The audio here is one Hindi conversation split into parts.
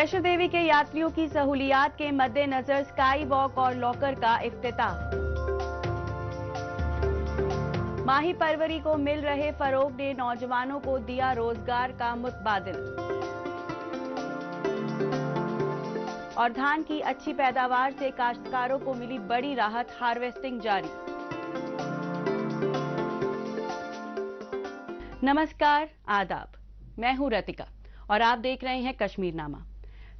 वैष्णो देवी के यात्रियों की सहूलियात के मद्देनजर स्काई वॉक और लॉकर का इफ्तिताह। माही परवरी को मिल रहे फरोग ने नौजवानों को दिया रोजगार का मुतबादिल। और धान की अच्छी पैदावार से काश्तकारों को मिली बड़ी राहत, हार्वेस्टिंग जारी। नमस्कार, आदाब। मैं हूं रतिका और आप देख रहे हैं कश्मीरनामा।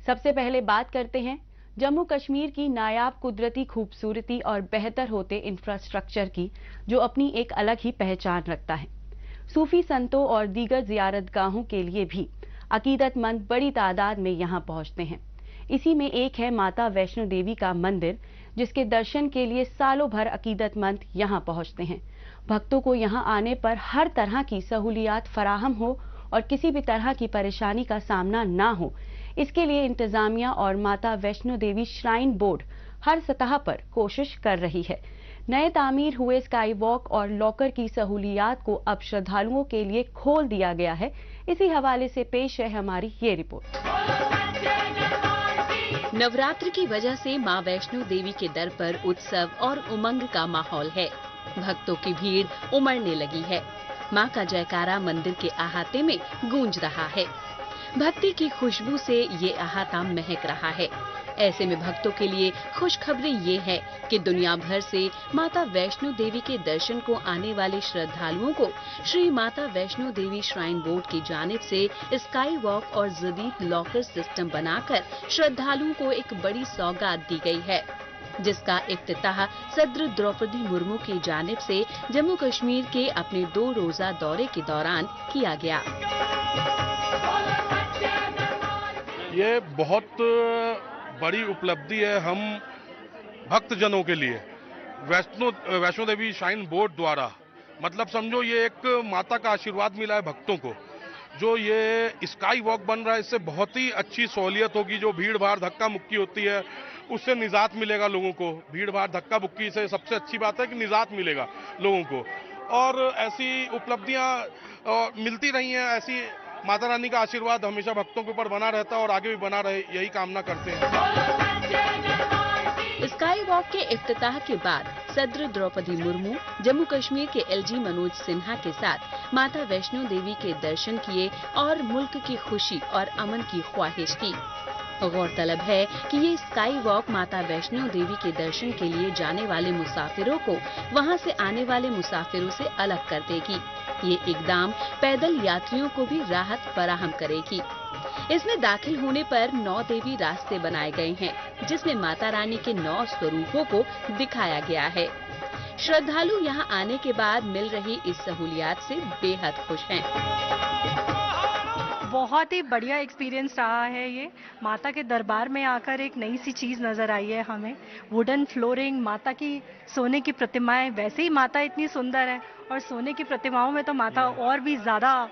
सबसे पहले बात करते हैं जम्मू कश्मीर की नायाब कुदरती खूबसूरती और बेहतर होते इंफ्रास्ट्रक्चर की, जो अपनी एक अलग ही पहचान रखता है। सूफी संतों और दीगर जियारतगाहों के लिए भी अकीदतमंद बड़ी तादाद में यहां पहुंचते हैं। इसी में एक है माता वैष्णो देवी का मंदिर, जिसके दर्शन के लिए सालों भर अकीदतमंद यहां पहुंचते हैं। भक्तों को यहां आने पर हर तरह की सहूलियात फराहम हो और किसी भी तरह की परेशानी का सामना ना हो, इसके लिए इंतजामिया और माता वैष्णो देवी श्राइन बोर्ड हर सतह पर कोशिश कर रही है। नए तामीर हुए स्काई वॉक और लॉकर की सहूलियात को अब श्रद्धालुओं के लिए खोल दिया गया है। इसी हवाले से पेश है हमारी ये रिपोर्ट। नवरात्र की वजह से मां वैष्णो देवी के दर पर उत्सव और उमंग का माहौल है। भक्तों की भीड़ उमड़ने लगी है। मां का जयकारा मंदिर के अहाते में गूंज रहा है। भक्ति की खुशबू से ये अहाता महक रहा है। ऐसे में भक्तों के लिए खुशखबरी ये है कि दुनिया भर से माता वैष्णो देवी के दर्शन को आने वाले श्रद्धालुओं को श्री माता वैष्णो देवी श्राइन बोर्ड की जानिब से स्काई वॉक और जदीद लॉकर सिस्टम बनाकर श्रद्धालुओं को एक बड़ी सौगात दी गई है, जिसका इफ्तिताह सदर द्रौपदी मुर्मू की जानिब से जम्मू कश्मीर के अपने 2 रोजा दौरे के दौरान किया गया। ये बहुत बड़ी उपलब्धि है हम भक्तजनों के लिए। वैष्णो देवी श्राइन बोर्ड द्वारा, मतलब समझो ये एक माता का आशीर्वाद मिला है भक्तों को। जो ये स्काई वॉक बन रहा है, इससे बहुत ही अच्छी सहूलियत होगी। जो भीड़ भाड़ धक्का मुक्की होती है, उससे निजात मिलेगा लोगों को। भीड़ भाड़ धक्का मुक्की से सबसे अच्छी बात है कि निजात मिलेगा लोगों को। और ऐसी उपलब्धियां मिलती रही हैं। ऐसी माता रानी का आशीर्वाद हमेशा भक्तों के ऊपर बना रहता है और आगे भी बना रहे, यही कामना करते हैं। स्काई वॉक के इफ्तिताह के बाद सदर द्रौपदी मुर्मू जम्मू कश्मीर के एलजी मनोज सिन्हा के साथ माता वैष्णो देवी के दर्शन किए और मुल्क की खुशी और अमन की ख्वाहिश की। गौरतलब है कि ये स्काई वॉक माता वैष्णो देवी के दर्शन के लिए जाने वाले मुसाफिरों को वहां से आने वाले मुसाफिरों से अलग कर देगी। ये इकदाम पैदल यात्रियों को भी राहत फराहम करेगी। इसमें दाखिल होने पर 9 देवी रास्ते बनाए गए हैं, जिसमें माता रानी के 9 स्वरूपों को दिखाया गया है। श्रद्धालु यहां आने के बाद मिल रही इस सहूलियात से बेहद खुश हैं। बहुत ही बढ़िया एक्सपीरियंस रहा है ये। माता के दरबार में आकर एक नई सी चीज़ नज़र आई है हमें। वुडन फ्लोरिंग, माता की सोने की प्रतिमाएं, वैसे ही माता इतनी सुंदर है और सोने की प्रतिमाओं में तो माता और भी ज़्यादा,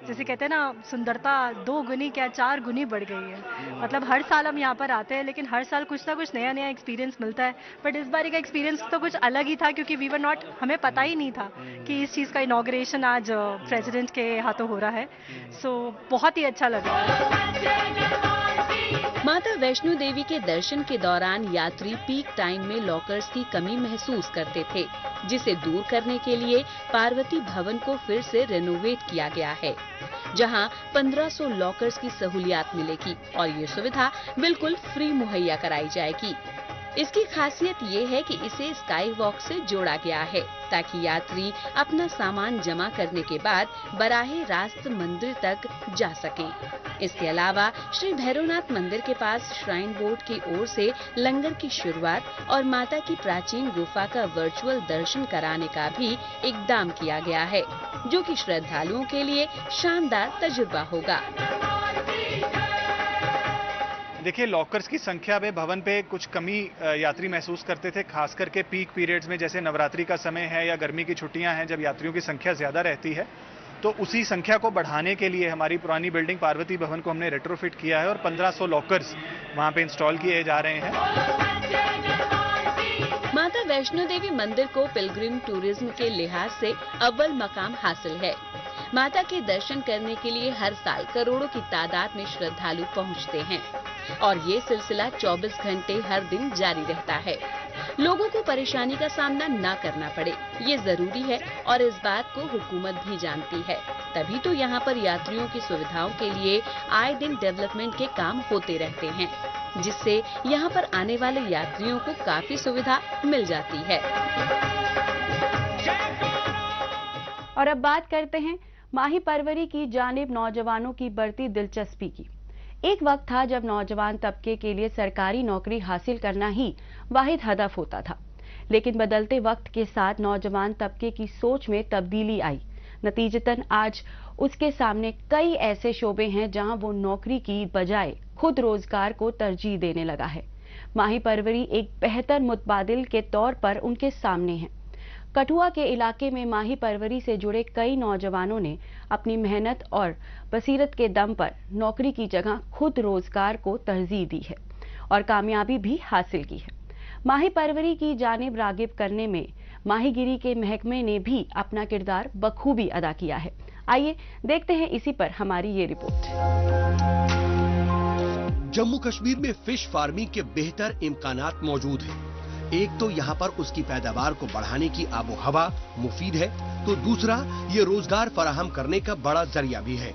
जैसे कहते हैं ना, सुंदरता 2 गुनी क्या 4 गुनी बढ़ गई है। मतलब हर साल हम यहाँ पर आते हैं, लेकिन हर साल कुछ ना कुछ नया नया एक्सपीरियंस मिलता है। बट इस बार का एक्सपीरियंस तो कुछ अलग ही था, क्योंकि वी वर नॉट, हमें पता ही नहीं था कि इस चीज़ का इनॉग्रेशन आज प्रेसिडेंट के हाथों हो रहा है। सो बहुत ही अच्छा लग रहा है। माता वैष्णो देवी के दर्शन के दौरान यात्री पीक टाइम में लॉकर्स की कमी महसूस करते थे, जिसे दूर करने के लिए पार्वती भवन को फिर से रेनोवेट किया गया है, जहां 1500 लॉकर्स की सहूलियात मिलेगी और ये सुविधा बिल्कुल फ्री मुहैया कराई जाएगी। इसकी खासियत ये है कि इसे स्काई वॉक से जोड़ा गया है, ताकि यात्री अपना सामान जमा करने के बाद बराहे रास्त मंदिर तक जा सकें। इसके अलावा श्री भैरवनाथ मंदिर के पास श्राइन बोर्ड की ओर से लंगर की शुरुआत और माता की प्राचीन गुफा का वर्चुअल दर्शन कराने का भी इकदाम किया गया है, जो कि श्रद्धालुओं के लिए शानदार तजुर्बा होगा। देखिए, लॉकर्स की संख्या में भवन पे कुछ कमी यात्री महसूस करते थे, खास करके पीक पीरियड्स में, जैसे नवरात्रि का समय है या गर्मी की छुट्टियां हैं, जब यात्रियों की संख्या ज्यादा रहती है। तो उसी संख्या को बढ़ाने के लिए हमारी पुरानी बिल्डिंग पार्वती भवन को हमने रेट्रोफिट किया है और 1500 लॉकर्स वहां पे इंस्टॉल किए जा रहे हैं। माता वैष्णो देवी मंदिर को पिलग्रिम टूरिज्म के लिहाज से अव्वल मकाम हासिल है। माता के दर्शन करने के लिए हर साल करोड़ों की तादाद में श्रद्धालु पहुंचते हैं। और ये सिलसिला 24 घंटे हर दिन जारी रहता है। लोगों को परेशानी का सामना न करना पड़े, ये जरूरी है और इस बात को हुकूमत भी जानती है। तभी तो यहाँ पर यात्रियों की सुविधाओं के लिए आए दिन डेवलपमेंट के काम होते रहते हैं, जिससे यहाँ पर आने वाले यात्रियों को काफी सुविधा मिल जाती है। और अब बात करते हैं माही परवरी की जानिब नौजवानों की बढ़ती दिलचस्पी की। एक वक्त था जब नौजवान तबके के लिए सरकारी नौकरी हासिल करना ही वाहिद हदफ होता था, लेकिन बदलते वक्त के साथ नौजवान तबके की सोच में तब्दीली आई। नतीजतन आज उसके सामने कई ऐसे शोबे हैं जहां वो नौकरी की बजाय खुद रोजगार को तरजीह देने लगा है। माही परवरी एक बेहतर मुतबादिल के तौर पर उनके सामने है। कठुआ के इलाके में माही परवरी से जुड़े कई नौजवानों ने अपनी मेहनत और बसीरत के दम पर नौकरी की जगह खुद रोजगार को तरजीह दी है और कामयाबी भी हासिल की है। माही परवरी की जानिब रागिब करने में माहीगिरी के महकमे ने भी अपना किरदार बखूबी अदा किया है। आइए देखते हैं इसी पर हमारी ये रिपोर्ट। जम्मू कश्मीर में फिश फार्मिंग के बेहतर इम्कानात मौजूद हैं। एक तो यहाँ पर उसकी पैदावार को बढ़ाने की आबो हवा मुफीद है, तो दूसरा ये रोजगार फराहम करने का बड़ा जरिया भी है।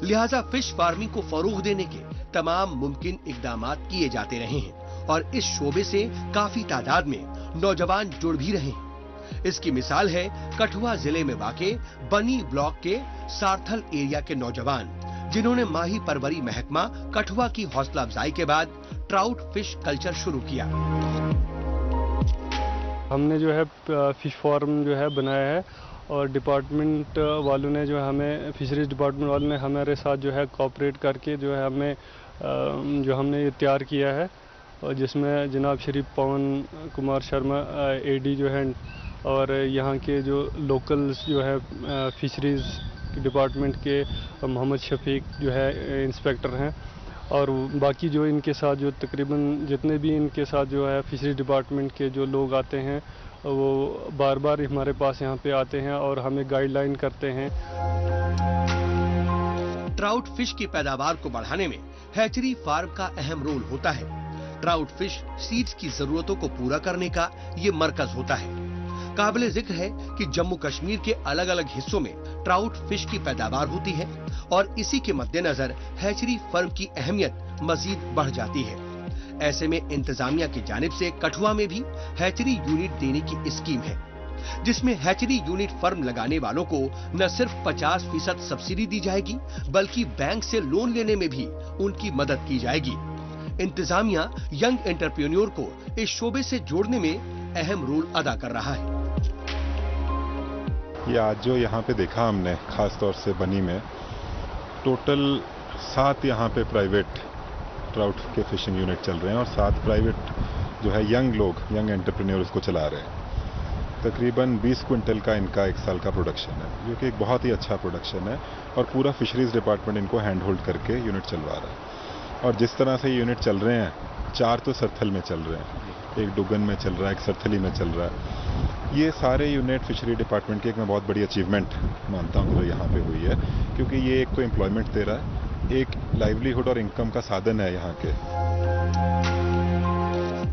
लिहाजा फिश फार्मिंग को फरोग देने के तमाम मुमकिन इकदामात किए जाते रहे हैं और इस शोबे से काफी तादाद में नौजवान जुड़ भी रहे हैं। इसकी मिसाल है कठुआ जिले में वाक़े बनी ब्लॉक के सार्थल एरिया के नौजवान, जिन्होंने माही परवरी महकमा कठुआ की हौसला अफजाई के बाद ट्राउट फिश कल्चर शुरू किया। हमने जो है फिश फार्म जो है बनाया है और डिपार्टमेंट वालों ने जो है हमें, फिशरीज डिपार्टमेंट वालों ने हमारे साथ जो है कोऑपरेट करके जो है हमें जो हमने ये तैयार किया है, और जिसमें जनाब श्री पवन कुमार शर्मा एडी जो है और यहाँ के जो लोकल्स जो है फिशरीज डिपार्टमेंट के मोहम्मद शफीक जो है इंस्पेक्टर हैं, और बाकी जो इनके साथ जो तकरीबन जितने भी इनके साथ जो है फिशरी डिपार्टमेंट के जो लोग आते हैं वो बार बार हमारे पास यहाँ पे आते हैं और हमें गाइडलाइन करते हैं। ट्राउट फिश की पैदावार को बढ़ाने में हैचरी फार्म का अहम रोल होता है। ट्राउट फिश सीड्स की जरूरतों को पूरा करने का ये मरकज होता है। काबिले जिक्र है कि जम्मू कश्मीर के अलग अलग हिस्सों में ट्राउट फिश की पैदावार होती है और इसी के मद्देनजर हैचरी फर्म की अहमियत मजीद बढ़ जाती है। ऐसे में इंतजामिया की जानिब से कठुआ में भी हैचरी यूनिट देने की स्कीम है, जिसमें हैचरी यूनिट फर्म लगाने वालों को न सिर्फ 50% सब्सिडी दी जाएगी, बल्कि बैंक से लोन लेने में भी उनकी मदद की जाएगी। इंतजामिया यंग एंटरप्रेन्योर को इस शोबे से जोड़ने में अहम रोल अदा कर रहा है। ये आज जो यहाँ पे देखा हमने, खास तौर से बनी में टोटल 7 यहाँ पे प्राइवेट ट्राउट के फिशिंग यूनिट चल रहे हैं और 7 प्राइवेट जो है यंग लोग, यंग एंटरप्रेन्योर उसको चला रहे हैं। तकरीबन 20 क्विंटल का इनका 1 साल का प्रोडक्शन है, जो कि एक बहुत ही अच्छा प्रोडक्शन है और पूरा फिशरीज डिपार्टमेंट इनको हैंड होल्ड करके यूनिट चलवा रहा है। और जिस तरह से यूनिट चल रहे हैं, 4 तो सरथल में चल रहे हैं, एक डुगन में चल रहा है, एक सरथली में चल रहा है। ये सारे यूनिट फिशरी डिपार्टमेंट की एक मैं बहुत बड़ी अचीवमेंट मानता हूँ जो यहाँ पे हुई है, क्योंकि ये एक तो एम्प्लॉयमेंट दे रहा है, एक लाइवलीहुड और इनकम का साधन है यहाँ के।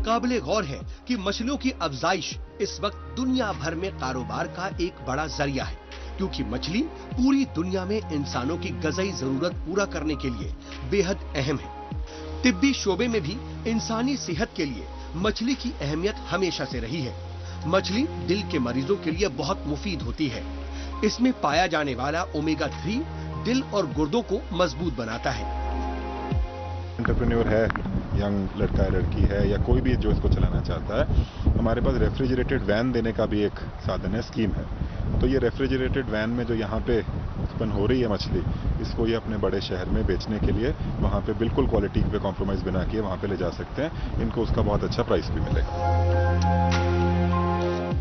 काबिले गौर है कि मछलियों की अफजाइश इस वक्त दुनिया भर में कारोबार का एक बड़ा जरिया है, क्योंकि मछली पूरी दुनिया में इंसानों की गज़ाई जरूरत पूरा करने के लिए बेहद अहम है। तिब्बी शोबे में भी इंसानी सेहत के लिए मछली की अहमियत हमेशा से रही है। मछली दिल के मरीजों के लिए बहुत मुफीद होती है। इसमें पाया जाने वाला ओमेगा 3 दिल और गुर्दों को मजबूत बनाता है। एंटरप्रेन्योर है, यंग लड़का है, लड़की है या कोई भी जो इसको चलाना चाहता है, हमारे पास रेफ्रिजरेटेड वैन देने का भी एक साधन है, स्कीम है। तो ये रेफ्रिजरेटेड वैन में जो यहाँ पे उत्पन्न हो रही है मछली, इसको ये अपने बड़े शहर में बेचने के लिए वहाँ पे बिल्कुल क्वालिटी पे कॉम्प्रोमाइज बिना किए वहाँ पे ले जा सकते हैं। इनको उसका बहुत अच्छा प्राइस भी मिलेगा।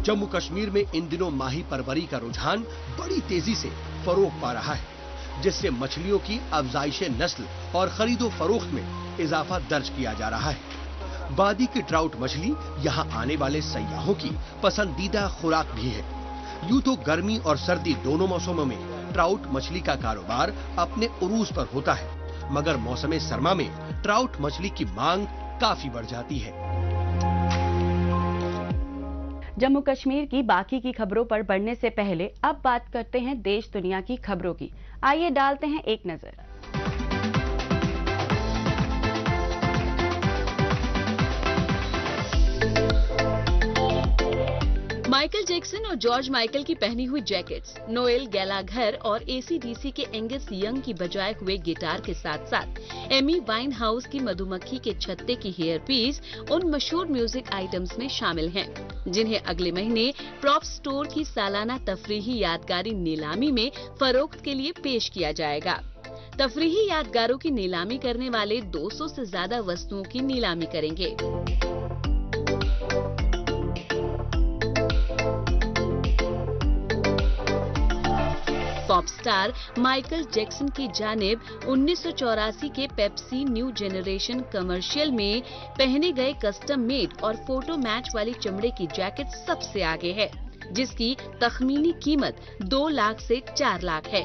जम्मू कश्मीर में इन दिनों माही परवरी का रुझान बड़ी तेजी से फरोग पा रहा है, जिससे मछलियों की अफजाइश नस्ल और खरीदो फरोख्त में इजाफा दर्ज किया जा रहा है। बादी की ट्राउट मछली यहाँ आने वाले सयाहों की पसंदीदा खुराक भी है। यूं तो गर्मी और सर्दी दोनों मौसमों में ट्राउट मछली का कारोबार अपने उरूज पर होता है, मगर मौसम सरमा में ट्राउट मछली की मांग काफी बढ़ जाती है। जम्मू कश्मीर की बाकी की खबरों पर बढ़ने से पहले अब बात करते हैं देश दुनिया की खबरों की। आइए डालते हैं एक नजर। माइकल जैक्सन और जॉर्ज माइकल की पहनी हुई जैकेट्स, नोएल गैलाघर और एसीडीसी के एंगस यंग की बजाए हुए गिटार के साथ साथ एमी वाइन हाउस की मधुमक्खी के छत्ते की हेयर पीस उन मशहूर म्यूजिक आइटम्स में शामिल हैं, जिन्हें अगले महीने प्रॉप स्टोर की सालाना तफरीही यादगारी नीलामी में फरोख्त के लिए पेश किया जाएगा। तफरीही यादगारों की नीलामी करने वाले 200 से ज्यादा वस्तुओं की नीलामी करेंगे। पॉप स्टार माइकल जैक्सन की जानिब 1984 के पेप्सी न्यू जेनरेशन कमर्शियल में पहने गए कस्टम मेड और फोटो मैच वाली चमड़े की जैकेट सबसे आगे है, जिसकी तखमीनी कीमत 2 लाख से 4 लाख है।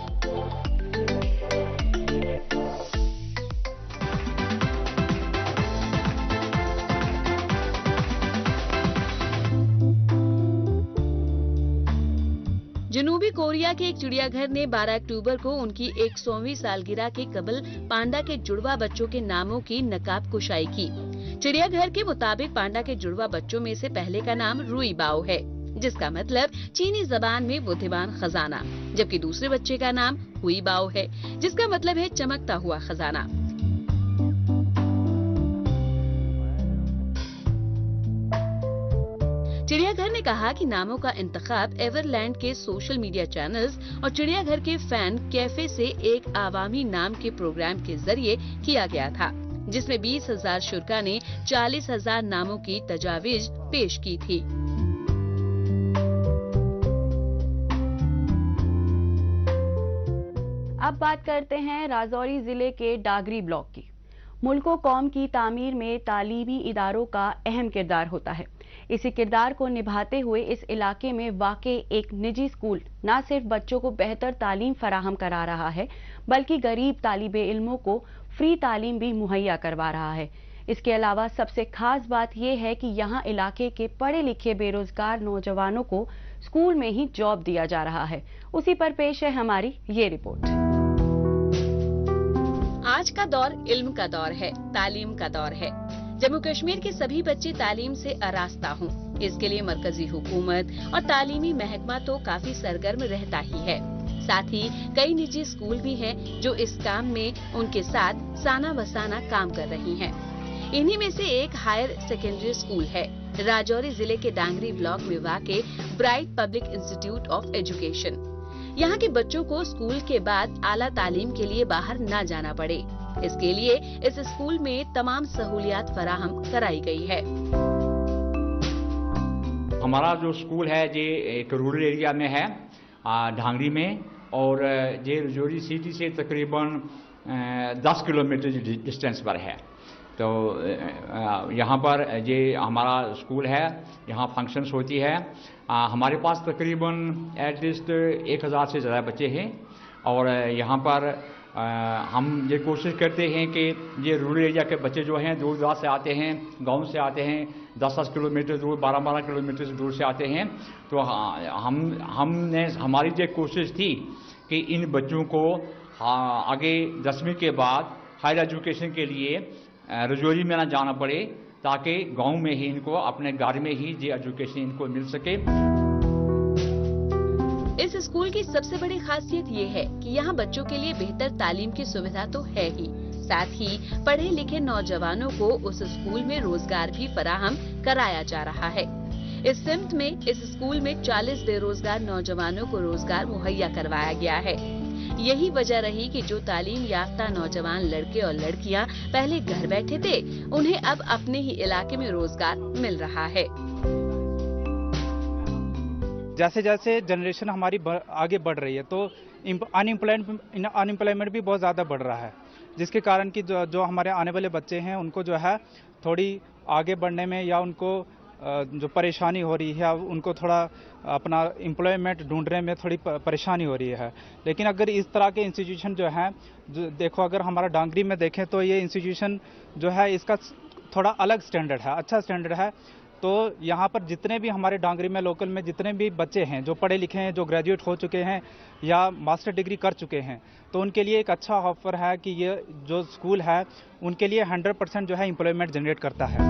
जनूबी कोरिया के एक चिड़ियाघर ने 12 अक्टूबर को उनकी 100वीं सालगिरह के कबल पांडा के जुड़वा बच्चों के नामों की नकाब कुशाई की। चिड़ियाघर के मुताबिक पांडा के जुड़वा बच्चों में से पहले का नाम रुई बाओ है, जिसका मतलब चीनी जबान में बुद्धिमान खजाना, जबकि दूसरे बच्चे का नाम हुई बाओ है, जिसका मतलब है चमकता हुआ खजाना। चिड़ियाघर ने कहा कि नामों का इंतखाब एवरलैंड के सोशल मीडिया चैनल्स और चिड़ियाघर के फैन कैफे से एक आवामी नाम के प्रोग्राम के जरिए किया गया था, जिसमें 20,000 शुरा ने 40,000 नामों की तजावीज पेश की थी। अब बात करते हैं राजौरी जिले के डागरी ब्लॉक की। मुल्को कौम की तामीर में तालीमी इदारों का अहम किरदार होता है। इसी किरदार को निभाते हुए इस इलाके में वाक़े एक निजी स्कूल न सिर्फ बच्चों को बेहतर तालीम फराहम करा रहा है, बल्कि गरीब तालिबे इल्मों को फ्री तालीम भी मुहैया करवा रहा है। इसके अलावा सबसे खास बात यह है कि यहाँ इलाके के पढ़े लिखे बेरोजगार नौजवानों को स्कूल में ही जॉब दिया जा रहा है। उसी पर पेश है हमारी ये रिपोर्ट। आज का दौर इल्म का दौर है, तालीम का दौर है। जम्मू कश्मीर के सभी बच्चे तालीम से आरास्ता हों, इसके लिए मरकजी हुकूमत और तालीमी महकमा तो काफी सरगर्म रहता ही है। साथ ही कई निजी स्कूल भी हैं जो इस काम में उनके साथ साना बसाना काम कर रही हैं। इन्हीं में से एक हायर सेकेंडरी स्कूल है, राजौरी जिले के डांगरी ब्लॉक में वाक़े bright public institute of education. यहाँ के बच्चों को स्कूल के बाद आला तालीम के लिए बाहर न जाना पड़े, इसके लिए इस स्कूल में तमाम सहूलियात फराहम कराई गई है। हमारा जो स्कूल है ये एक रूरल एरिया में है, ढांगरी में, और ये राजौरी सिटी से तकरीबन 10 किलोमीटर डिस्टेंस पर है। तो यहाँ पर ये हमारा स्कूल है, यहाँ फंक्शंस होती है। हमारे पास तकरीबन एटलीस्ट 1000 से ज़्यादा बच्चे हैं, और यहाँ पर हम ये कोशिश करते हैं कि ये रूरल एरिया के बच्चे जो हैं दूर दराज से आते हैं, गांव से आते हैं, 10-10 किलोमीटर दूर, 12-12 किलोमीटर से दूर से आते हैं। तो हमने हमारी ये कोशिश थी कि इन बच्चों को आगे 10वीं के बाद हायर एजुकेशन के लिए राजौरी में ना जाना पड़े, ताकि गांव में ही इनको अपने घर में ही ये एजुकेशन इनको मिल सके। इस स्कूल की सबसे बड़ी खासियत ये है कि यहाँ बच्चों के लिए बेहतर तालीम की सुविधा तो है ही, साथ ही पढ़े लिखे नौजवानों को उस स्कूल में रोजगार भी फराहम कराया जा रहा है। इस सिमत में इस स्कूल में 40 बेरोजगार नौजवानों को रोजगार मुहैया करवाया गया है। यही वजह रही कि जो तालीम याफ्ता नौजवान लड़के और लड़कियां पहले घर बैठे थे, उन्हें अब अपने ही इलाके में रोजगार मिल रहा है। जैसे जैसे जनरेशन हमारी आगे बढ़ रही है, तो अनएम्प्लॉयमेंट भी बहुत ज़्यादा बढ़ रहा है, जिसके कारण कि जो हमारे आने वाले बच्चे हैं उनको जो है थोड़ी आगे बढ़ने में या उनको जो परेशानी हो रही है, उनको थोड़ा अपना एम्प्लॉयमेंट ढूंढने में थोड़ी परेशानी हो रही है। लेकिन अगर इस तरह के इंस्टीट्यूशन जो हैं, जो देखो अगर हमारा डांगरी में देखें तो ये इंस्टीट्यूशन जो है इसका थोड़ा अलग स्टैंडर्ड है, अच्छा स्टैंडर्ड है। तो यहाँ पर जितने भी हमारे डांगरी में लोकल में जितने भी बच्चे हैं जो पढ़े लिखे हैं, जो ग्रेजुएट हो चुके हैं या मास्टर डिग्री कर चुके हैं, तो उनके लिए एक अच्छा ऑफर है कि ये जो स्कूल है उनके लिए 100% जो है एम्प्लॉयमेंट जनरेट करता है।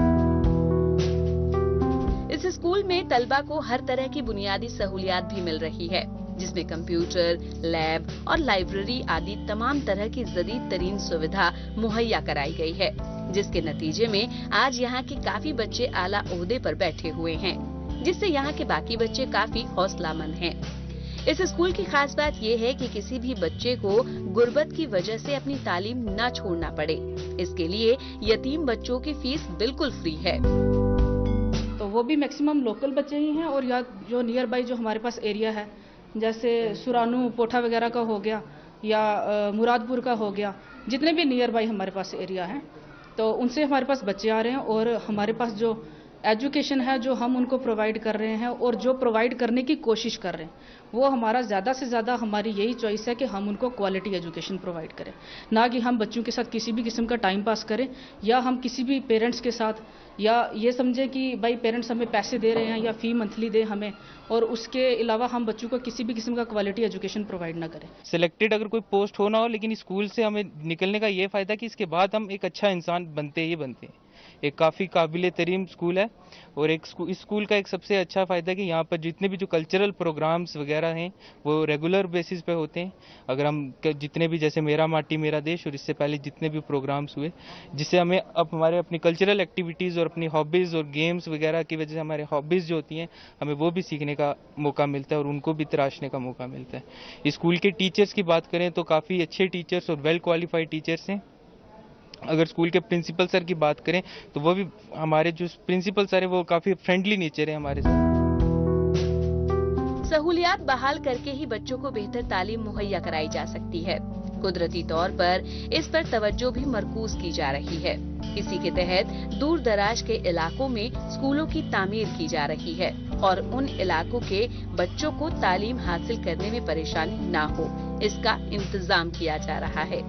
इस स्कूल में तलबा को हर तरह की बुनियादी सहूलियात भी मिल रही है, जिसमें कंप्यूटर, लैब और लाइब्रेरी आदि तमाम तरह की जदीद तरीन सुविधा मुहैया कराई गई है, जिसके नतीजे में आज यहाँ के काफी बच्चे आला ओहदे पर बैठे हुए हैं, जिससे यहाँ के बाकी बच्चे काफी हौसलामंद हैं। इस स्कूल की खास बात ये है कि किसी भी बच्चे को गुर्बत की वजह से अपनी तालीम न छोड़ना पड़े। इसके लिए यतीम बच्चों की फीस बिल्कुल फ्री है। तो वो भी मैक्सिमम लोकल बच्चे ही हैं, और या जो नियर बाई जो हमारे पास एरिया है, जैसे सुरानू पोठा वगैरह का हो गया या मुरादपुर का हो गया, जितने भी नियर बाई हमारे पास एरिया हैं, तो उनसे हमारे पास बच्चे आ रहे हैं। और हमारे पास जो एजुकेशन है जो हम उनको प्रोवाइड कर रहे हैं और जो प्रोवाइड करने की कोशिश कर रहे हैं, वो हमारा ज़्यादा से ज़्यादा हमारी यही चॉइस है कि हम उनको क्वालिटी एजुकेशन प्रोवाइड करें, ना कि हम बच्चों के साथ किसी भी किस्म का टाइम पास करें, या हम किसी भी पेरेंट्स के साथ या ये समझें कि भाई पेरेंट्स हमें पैसे दे रहे हैं या फी मंथली दे हमें, और उसके अलावा हम बच्चों को किसी भी किस्म का क्वालिटी एजुकेशन प्रोवाइड ना करें। सिलेक्टेड अगर कोई पोस्ट हो ना हो, लेकिन स्कूल से हमें निकलने का ये फ़ायदा कि इसके बाद हम एक अच्छा इंसान बनते ही बनते हैं। एक काफ़ी काबिल तरीन स्कूल है, और इस स्कूल का एक सबसे अच्छा फ़ायदा है कि यहाँ पर जितने भी जो कल्चरल प्रोग्राम्स वगैरह हैं वो रेगुलर बेसिस पे होते हैं। अगर हम जितने भी जैसे मेरा माटी मेरा देश और इससे पहले जितने भी प्रोग्राम्स हुए, जिससे हमें अब हमारे अपनी कल्चरल एक्टिविटीज़ और अपनी हॉबीज़ और गेम्स वगैरह की वजह से हमारे हॉबीज़ जो होती हैं हमें वो भी सीखने का मौका मिलता है और उनको भी तराशने का मौका मिलता है। स्कूल के टीचर्स की बात करें तो काफ़ी अच्छे टीचर्स और वेल क्वालिफाइड टीचर्स हैं। अगर स्कूल के प्रिंसिपल सर की बात करें तो वो भी, हमारे जो प्रिंसिपल सर है वो काफ़ी फ्रेंडली नेचर है हमारे साथ। सहूलियात बहाल करके ही बच्चों को बेहतर तालीम मुहैया कराई जा सकती है। कुदरती तौर पर इस पर तवज्जो भी मरकूज की जा रही है। इसी के तहत दूर दराज के इलाकों में स्कूलों की तामीर की जा रही है और उन इलाकों के बच्चों को तालीम हासिल करने में परेशानी ना हो, इसका इंतजाम किया जा रहा है।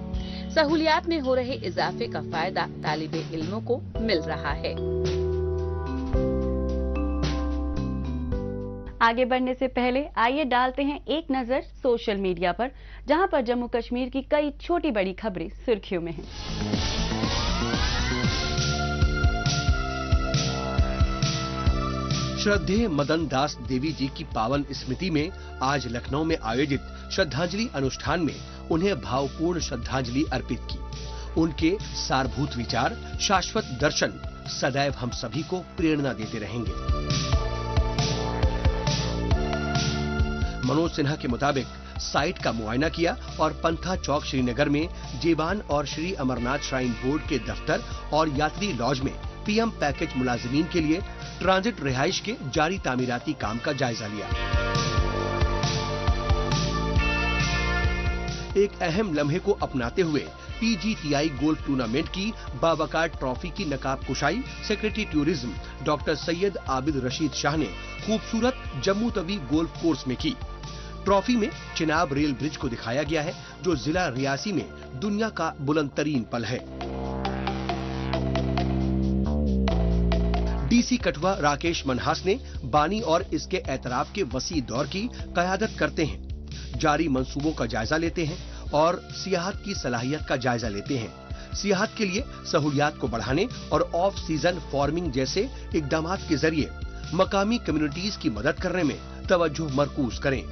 सहूलियात में हो रहे इजाफे का फायदा तालिबे इल्मों को मिल रहा है। आगे बढ़ने से पहले आइए डालते हैं एक नजर सोशल मीडिया पर, जहां पर जम्मू कश्मीर की कई छोटी बड़ी खबरें सुर्खियों में हैं। श्रद्धेय मदन दास देवी जी की पावन स्मृति में आज लखनऊ में आयोजित श्रद्धांजलि अनुष्ठान में उन्हें भावपूर्ण श्रद्धांजलि अर्पित की। उनके सारभूत विचार, शाश्वत दर्शन सदैव हम सभी को प्रेरणा देते रहेंगे। मनोज सिन्हा के मुताबिक साइट का मुआयना किया और पंथा चौक श्रीनगर में जेबान और श्री अमरनाथ श्राइन बोर्ड के दफ्तर और यात्री लॉज में पीएम पैकेज मुलाजिमीन के लिए ट्रांजिट रिहाइश के जारी तामीराती काम का जायजा लिया। एक अहम लम्हे को अपनाते हुए पीजीटीआई गोल्फ टूर्नामेंट की बावकार ट्रॉफी की नकाब कुशाई secretary tourism doctor Syed Abid Rashid Shah ने खूबसूरत जम्मू तवी गोल्फ कोर्स में की। ट्रॉफी में चिनाब रेल ब्रिज को दिखाया गया है, जो जिला रियासी में दुनिया का बुलंदतरीन पल है। डीसी कठुआ राकेश मनहास ने बानी और इसके एतराफ के वसी दौर की क़यादत करते हैं, जारी मंसूबों का जायजा लेते हैं और सियाहत की सलाहियत का जायजा लेते हैं। सियाहत के लिए सहूलियात को बढ़ाने और ऑफ सीजन फार्मिंग जैसे इकदामात के जरिए मकामी कम्युनिटीज की मदद करने में तवज्जो मरकूज करें।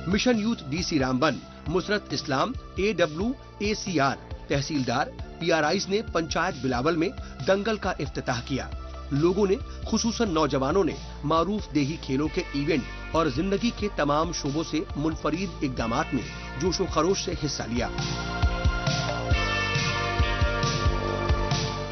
Mission youth DC Ramban, Musarrat इस्लाम, AWACR, तहसीलदार, PRIs ने पंचायत बिलावल में दंगल का इफ्तिताह किया। लोगों ने, खुसूसन नौजवानों ने मारूफ देही खेलों के इवेंट और जिंदगी के तमाम शोबों से मुनफरीद इकदामात में जोशो खरोश से हिस्सा लिया।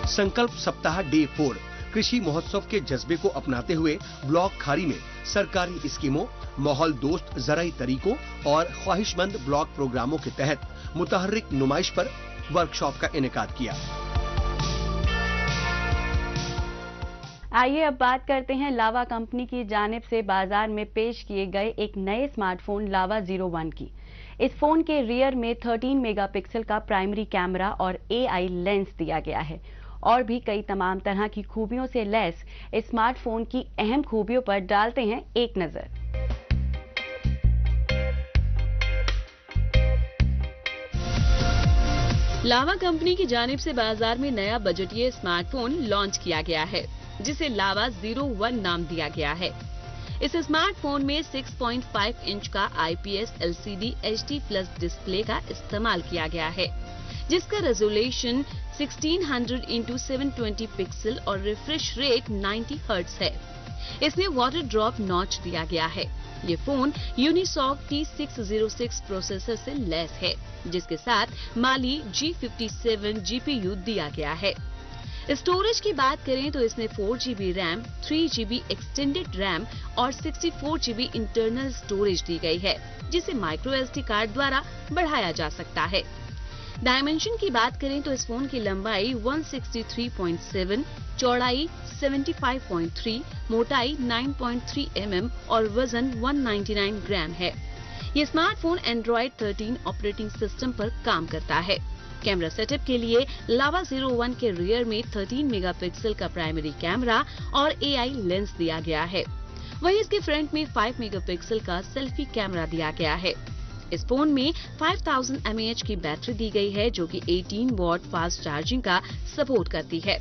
संकल्प सप्ताह डे 4 कृषि महोत्सव के जज्बे को अपनाते हुए ब्लॉक खारी में सरकारी स्कीमों, माहौल दोस्त ज़राई तरीकों और ख्वाहिशमंद ब्लॉक प्रोग्रामों के तहत मुतहर्रिक नुमाइश पर वर्कशॉप का इनेकाद किया। आइए अब बात करते हैं लावा कंपनी की जानिब से बाजार में पेश किए गए एक नए स्मार्टफोन लावा 01 की। इस फोन के रियर में 13 मेगापिक्सल का प्राइमरी कैमरा और AI लेंस दिया गया है और भी कई तमाम तरह की खूबियों से लैस इस स्मार्टफोन की अहम खूबियों पर डालते हैं एक नजर। लावा कंपनी की जानिब से बाजार में नया बजटीय स्मार्टफोन लॉन्च किया गया है जिसे लावा 01 नाम दिया गया है। इस स्मार्टफोन में 6.5 इंच का IPS LCD HD plus display का इस्तेमाल किया गया है जिसका रेजोल्यूशन 1600 x 720 पिक्सल और रिफ्रेश रेट 90 हर्ट्ज है। इसमें वाटर ड्रॉप नॉच दिया गया है। ये फोन यूनिसॉक T606 प्रोसेसर से लैस है जिसके साथ माली G57 GPU दिया गया है। स्टोरेज की बात करें तो इसमें 4GB RAM, 3GB extended RAM और 64GB इंटरनल स्टोरेज दी गई है जिसे माइक्रो SD कार्ड द्वारा बढ़ाया जा सकता है। डायमेंशन की बात करें तो इस फोन की लंबाई 163.7, चौड़ाई 75.3, मोटाई 9.3 mm और वजन 199 ग्राम है। ये स्मार्टफोन एंड्रॉइड 13 ऑपरेटिंग सिस्टम पर काम करता है। कैमरा सेटअप के लिए लावा 01 के रियर में 13 मेगापिक्सल का प्राइमरी कैमरा और AI लेंस दिया गया है। वहीं इसके फ्रंट में 5 मेगापिक्सल का सेल्फी कैमरा दिया गया है। इस फोन में 5000 mAh की बैटरी दी गई है जो कि 18 वॉट फास्ट चार्जिंग का सपोर्ट करती है।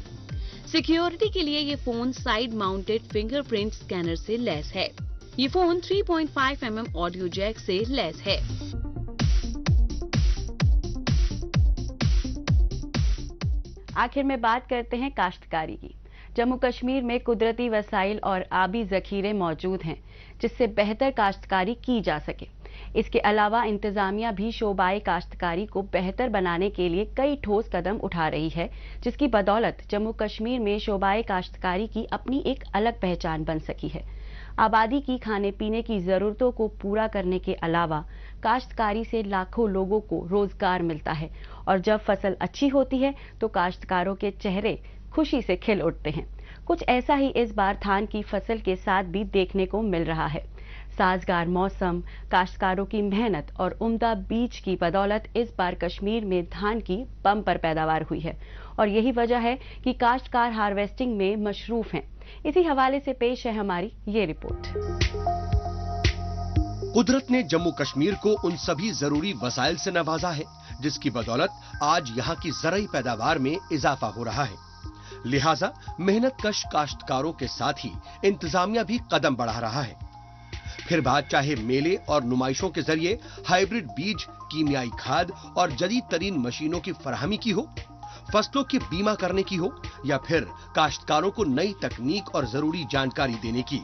सिक्योरिटी के लिए ये phone side mounted fingerprint scanner से लैस है। ये फोन 3.5 mm ऑडियो जैक से लैस है। आखिर में बात करते हैं काश्तकारी की। जम्मू कश्मीर में कुदरती वसाइल और आबी जखीरे मौजूद हैं जिससे बेहतर काश्तकारी की जा सके। इसके अलावा इंतजामिया भी शोबाए काश्तकारी को बेहतर बनाने के लिए कई ठोस कदम उठा रही है जिसकी बदौलत जम्मू कश्मीर में शोबाए काश्तकारी की अपनी एक अलग पहचान बन सकी है। आबादी की खाने पीने की जरूरतों को पूरा करने के अलावा काश्तकारी से लाखों लोगों को रोजगार मिलता है और जब फसल अच्छी होती है तो काश्तकारों के चेहरे खुशी से खिल उठते हैं। कुछ ऐसा ही इस बार धान की फसल के साथ भी देखने को मिल रहा है। साजगार मौसम, काश्तकारों की मेहनत और उम्दा बीज की बदौलत इस बार कश्मीर में धान की बम्पर पैदावार हुई है और यही वजह है कि काश्तकार हार्वेस्टिंग में मशरूफ हैं। इसी हवाले से पेश है हमारी ये रिपोर्ट। कुदरत ने जम्मू कश्मीर को उन सभी जरूरी वसाइल से नवाजा है जिसकी बदौलत आज यहाँ की ज़राई पैदावार में इजाफा हो रहा है। लिहाजा मेहनतकश काश्तकारों के साथ ही इंतजामिया भी कदम बढ़ा रहा है। फिर बात चाहे मेले और नुमाइशों के जरिए हाइब्रिड बीज, कीमियाई खाद और जदीद तरीन मशीनों की फराहमी की हो, फसलों के बीमा करने की हो या फिर काश्तकारों को नई तकनीक और जरूरी जानकारी देने की,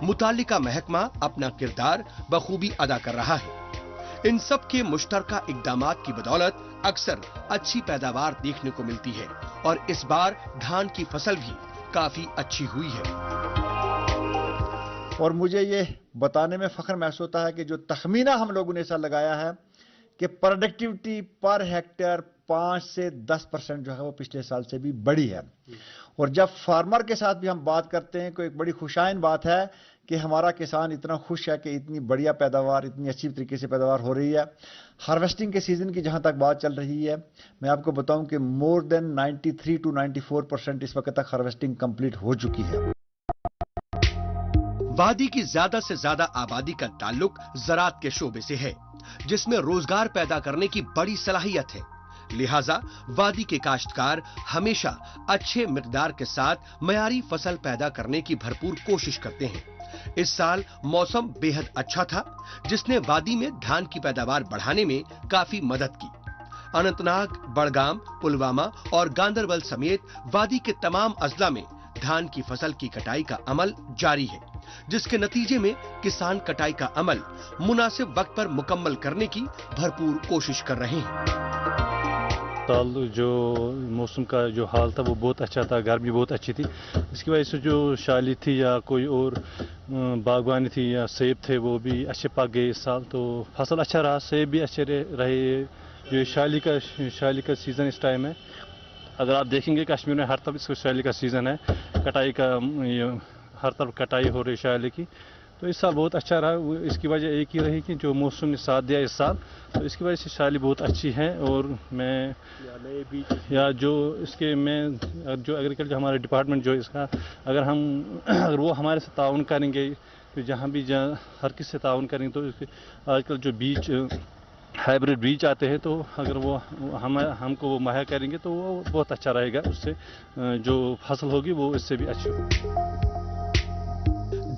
मुताल्लिका महकमा अपना किरदार बखूबी अदा कर रहा है। इन सब के मुश्तरका इक़दामात की बदौलत अक्सर अच्छी पैदावार देखने को मिलती है और इस बार धान की फसल भी काफी अच्छी हुई है। और मुझे ये बताने में फख्र महसूस होता है कि जो तखमीना हम लोगों ने ऐसा लगाया है कि प्रोडक्टिविटी पर हेक्टेयर 5 से 10% जो है वो पिछले साल से भी बढ़ी है। और जब फार्मर के साथ भी हम बात करते हैं तो एक बड़ी खुशाइन बात है कि हमारा किसान इतना खुश है कि इतनी बढ़िया पैदावार, इतनी अच्छी तरीके से पैदावार हो रही है। हार्वेस्टिंग के सीजन की जहां तक बात चल रही है, मैं आपको बताऊं कि मोर देन 93 to 94% इस वक्त तक हार्वेस्टिंग कंप्लीट हो चुकी है। वादी की ज्यादा से ज्यादा आबादी का ताल्लुक ज़राअत के शोबे से है जिसमें रोजगार पैदा करने की बड़ी सलाहियत है। लिहाजा वादी के काश्तकार हमेशा अच्छे मिकदार के साथ मयारी फसल पैदा करने की भरपूर कोशिश करते हैं। इस साल मौसम बेहद अच्छा था जिसने वादी में धान की पैदावार बढ़ाने में काफी मदद की। अनंतनाग, बड़गाम, पुलवामा और गांदरबल समेत वादी के तमाम अजला में धान की फसल की कटाई का अमल जारी है जिसके नतीजे में किसान कटाई का अमल मुनासिब वक्त पर मुकम्मल करने की भरपूर कोशिश कर रहे हैं। साल जो मौसम का जो हाल था वो बहुत अच्छा था, गर्मी बहुत अच्छी थी। इसकी वजह से जो शाली थी या कोई और बागवानी थी या सेब थे वो भी अच्छे पक गए इस साल, तो फसल अच्छा रहा, सेब भी अच्छे रहे। जो शाली का सीज़न इस टाइम है अगर आप देखेंगे कश्मीर में हर तरफ शैली का सीज़न है, कटाई का, हर तरफ कटाई हो रही शैली की। तो इस साल बहुत अच्छा रहा। इसकी वजह एक ही रही कि जो मौसम ने साथ दिया इस साल, तो इसकी वजह से शैली बहुत अच्छी है। और मैं या जो इसके मैं जो एग्रीकल्चर हमारे डिपार्टमेंट जो इसका अगर वो हमारे से ताउन करेंगे, तो जहाँ भी हर किसी से ताउन करेंगे, तो आजकल जो बीज हाइब्रिड बीज आते हैं, तो अगर वो हमको वो मुहैया करेंगे तो वो बहुत अच्छा रहेगा। उससे जो फसल होगी वो इससे भी अच्छी होगी।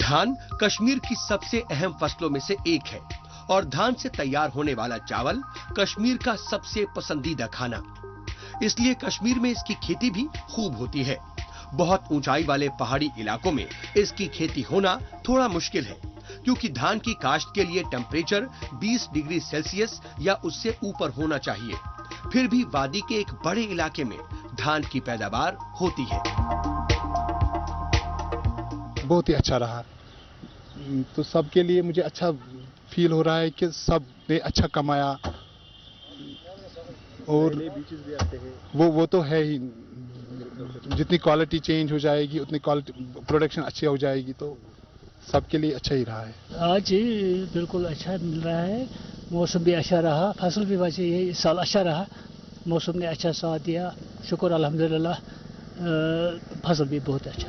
धान कश्मीर की सबसे अहम फसलों में से एक है और धान से तैयार होने वाला चावल कश्मीर का सबसे पसंदीदा खाना। इसलिए कश्मीर में इसकी खेती भी खूब होती है। बहुत ऊंचाई वाले पहाड़ी इलाकों में इसकी खेती होना थोड़ा मुश्किल है, क्योंकि धान की काश्त के लिए टेम्परेचर 20 डिग्री सेल्सियस या उससे ऊपर होना चाहिए। फिर भी वादी के एक बड़े इलाके में धान की पैदावार होती है। बहुत ही अच्छा रहा, तो सबके लिए मुझे अच्छा फील हो रहा है कि सब ने अच्छा कमाया। और वो तो है ही, जितनी क्वालिटी चेंज हो जाएगी उतनी क्वालिटी प्रोडक्शन अच्छी हो जाएगी, तो सबके लिए अच्छा ही रहा है। आज बिल्कुल अच्छा मिल रहा है, मौसम भी अच्छा रहा, फसल भी वैसे ये इस साल अच्छा रहा, मौसम ने अच्छा साथ दिया, शुक्र अल्हम्दुलिल्लाह, फसल भी बहुत अच्छा।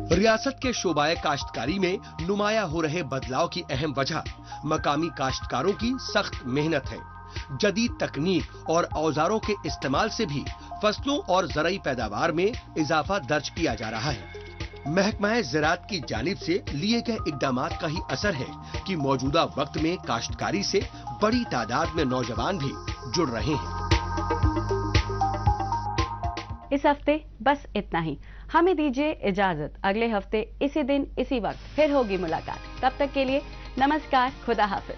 रियासत के शोबाए काश्तकारी में नुमाया हो रहे बदलाव की अहम वजह मकामी काश्तकारों की सख्त मेहनत है। जदीद तकनीक और औजारों के इस्तेमाल से भी फसलों और ज़राई पैदावार में इजाफा दर्ज किया जा रहा है। महकमा ज़राअत की जानिब से लिए गए इक़दामात का ही असर है कि मौजूदा वक्त में काश्तकारी से बड़ी तादाद में नौजवान भी जुड़ रहे हैं। इस हफ्ते बस इतना ही। हमें दीजिए इजाजत। अगले हफ्ते इसी दिन इसी वक्त फिर होगी मुलाकात। तब तक के लिए नमस्कार, खुदा हाफिज।